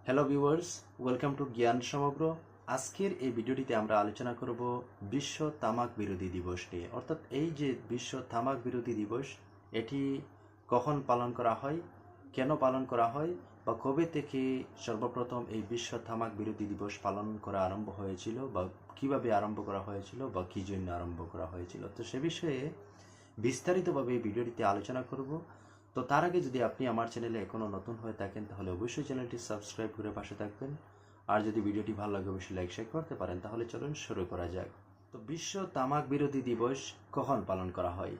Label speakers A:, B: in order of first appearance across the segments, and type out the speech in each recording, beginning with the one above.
A: Hello viewers, welcome to জ্ঞান সমগ্র। আজকের এই ভিডিওটিতে আমরা আলোচনা করব বিশ্ব তামাক বিরোধী দিবস নিয়ে। অর্থাৎ এই যে বিশ্ব তামাক বিরোধী দিবস, এটি কখন পালন করা হয়, কেন পালন করা হয়, বা কবে থেকে সর্বপ্রথম এই বিশ্ব তামাক বিরোধী দিবস পালন করা আরম্ভ হয়েছিল, বা কিভাবে আরম্ভ করা হয়েছিল, বা কী জন্য আরম্ভ করা হয়েছিল। তো সে বিষয়ে বিস্তারিতভাবে এই ভিডিওটিতে আলোচনা করব। তো তার আগে যদি আপনি আমার চ্যানেলে এখনও নতুন হয়ে থাকেন তাহলে অবশ্যই চ্যানেলটি সাবস্ক্রাইব করে পাশে থাকবেন। আর যদি ভিডিওটি ভালো লাগে অবশ্যই লাইক শেয়ার করতে পারেন। তাহলে চলুন শুরু করা যাক। তো বিশ্ব তামাক বিরোধী দিবস কখন পালন করা হয়?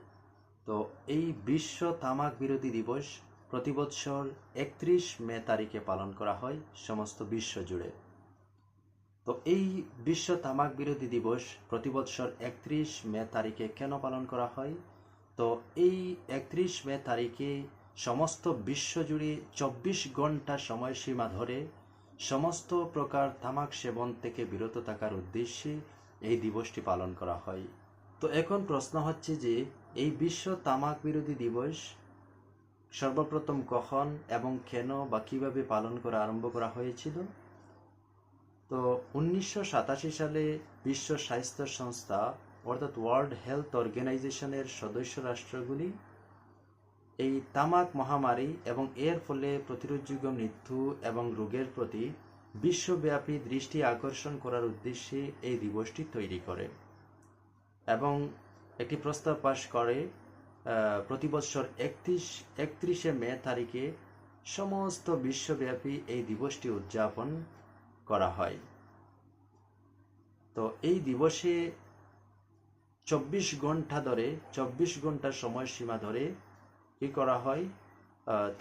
A: তো এই বিশ্ব তামাক বিরোধী দিবস প্রতি বছর 31 মে তারিখে পালন করা হয় সমস্ত বিশ্ব জুড়ে। তো এই বিশ্ব তামাক বিরোধী দিবস প্রতি বছর 31 মে তারিখে কেন পালন করা হয়? তো এই 31 মে তারিখে সমস্ত বিশ্বজুড়ে 24 ঘন্টা সময়সীমা ধরে সমস্ত প্রকার তামাক সেবন থেকে বিরত থাকার উদ্দেশ্যে এই দিবসটি পালন করা হয়। তো এখন প্রশ্ন হচ্ছে যে এই বিশ্ব তামাক বিরোধী দিবস সর্বপ্রথম কখন এবং কেন বা কিভাবে পালন করা আরম্ভ করা হয়েছিল? তো 1987 সালে বিশ্ব স্বাস্থ্য সংস্থা অর্থাৎ ওয়ার্ল্ড হেলথ অর্গানাইজেশনের সদস্য রাষ্ট্রগুলি এই তামাক মহামারী এবং এর ফলে প্রতিরোধযোগ্য মৃত্যু এবং রোগের প্রতি বিশ্বব্যাপী দৃষ্টি আকর্ষণ করার উদ্দেশ্যে এই দিবসটি তৈরি করে এবং একটি প্রস্তাব পাশ করে প্রতি বছর 31শে মে তারিখে সমস্ত বিশ্বব্যাপী এই দিবসটি উদযাপন করা হয়। তো এই দিবসে 24 ঘন্টা সময়সীমা ধরে কি করা হয়?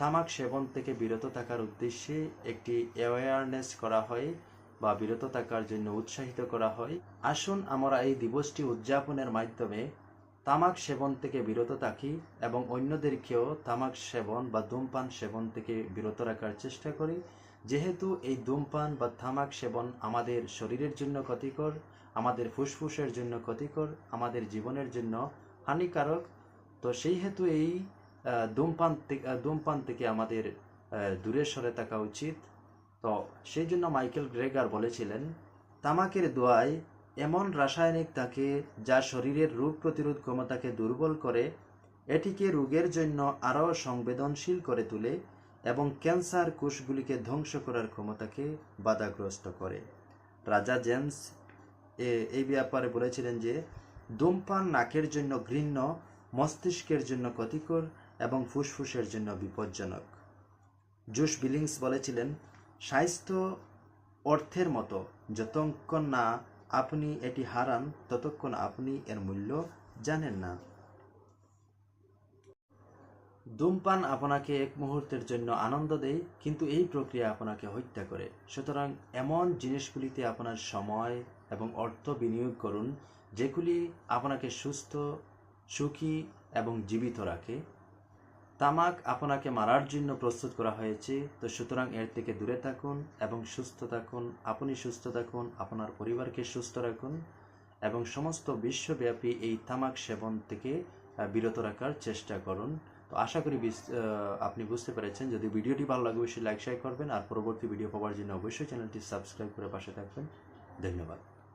A: তামাক সেবন থেকে বিরত থাকার উদ্দেশ্যে একটি অ্যাওয়ারনেস করা হয় বা বিরত থাকার জন্য উৎসাহিত করা হয়। আসুন আমরা এই দিবসটি উদযাপনের মাধ্যমে তামাক সেবন থেকে বিরত থাকি এবং অন্যদেরকেও তামাক সেবন বা ধূমপান সেবন থেকে বিরত রাখার চেষ্টা করি। যেহেতু এই ধূমপান বা তামাক সেবন আমাদের শরীরের জন্য ক্ষতিকর, আমাদের ফুসফুসের জন্য ক্ষতিকর, আমাদের জীবনের জন্য হানিকারক। তো সেই হেতু এই ধূমপান থেকে আমাদের দূরে সরে থাকা উচিত। তো সেই জন্য মাইকেল গ্রেগার বলেছিলেন, তামাকের ধোঁয়ায় এমন রাসায়নিক থাকে যা শরীরের রোগ প্রতিরোধ ক্ষমতাকে দুর্বল করে, এটিকে রোগের জন্য আরও সংবেদনশীল করে তোলে এবং ক্যান্সার কোষগুলিকে ধ্বংস করার ক্ষমতাকে বাধাগ্রস্ত করে। রাজা জেমস এই ব্যাপারে বলেছিলেন যে ধূমপান নাকের জন্য ঘৃণ্য, মস্তিষ্কের জন্য ক্ষতিকর এবং ফুসফুসের জন্য বিপজ্জনক। জুস বিলিংস বলেছিলেন, স্বাস্থ্য অর্থের মতো, যতক্ষণ না আপনি এটি হারান ততক্ষণ আপনি এর মূল্য জানেন না। ধূমপান আপনাকে এক মুহূর্তের জন্য আনন্দ দেয়, কিন্তু এই প্রক্রিয়া আপনাকে হত্যা করে। সুতরাং এমন জিনিসগুলিতে আপনার সময় এবং অর্থ বিনিয়োগ করুন যেগুলি আপনাকে সুস্থ, সুখী এবং জীবিত রাখে। তামাক আপনাকে মারার জন্য প্রস্তুত করা হয়েছে, তো সুতরাং এর থেকে দূরে থাকুন এবং সুস্থ থাকুন। আপনি সুস্থ থাকুন, আপনার পরিবারকে সুস্থ রাখুন এবং সমস্ত বিশ্বব্যাপী এই তামাক সেবন থেকে বিরত রাখার চেষ্টা করুন। তো আশা করি আপনি বুঝতে পেরেছেন। যদি ভিডিওটি ভালো লাগে অবশ্যই লাইক শেয়ার করবেন, আর পরবর্তী ভিডিও পাওয়ার জন্য অবশ্যই চ্যানেলটি সাবস্ক্রাইব করে পাশে থাকবেন। ধন্যবাদ।